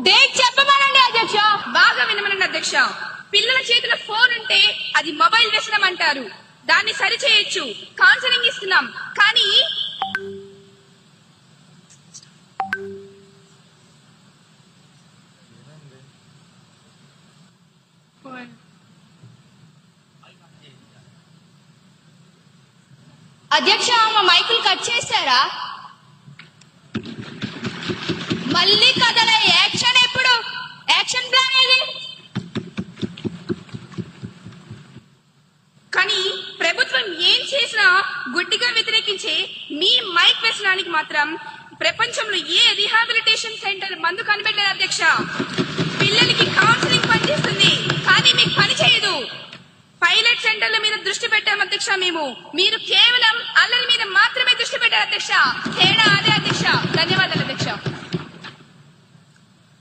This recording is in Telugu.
డేట్ చెప్పమనండి అధ్యక్ష. బాగా వినమనండి అధ్యక్ష. పిల్లల చేతిలో ఫోన్ ఉంటే అది మొబైల్ వ్యసనం అంటారు. దాన్ని సరిచేయొచ్చు, కౌన్సిలింగ్ ఇస్తున్నాం. కానీ అధ్యక్ష మా మైకులు కట్ చేశారా? మళ్ళీ కథల యాక్షన్ ఎప్పుడు? యాక్షన్ ప్లాన్ ఏది? కానీ ప్రభుత్వం ఏం చేసినా గుడ్డిగా వ్యతిరేకించే మీ మైక్ వ్యసనానికి మాత్రం ప్రపంచంలో ఏ రిహాబిలిటేషన్ సెంటర్ మందు కనిపెట్టలేదు అధ్యక్ష. పిల్లలకి కౌన్సిలింగ్ పనిచేస్తుంది, కానీ మీకు పని చేయదు. పైలట్ సెంటర్ల మీద దృష్టి పెట్టాం అధ్యక్ష మేము. మీరు కేవలం అల్లరి మీద మాత్రమే దృష్టి పెట్టారు అధ్యక్ష. తేడా అదే అధ్యక్ష. ధన్యవాదాలు అధ్యక్ష.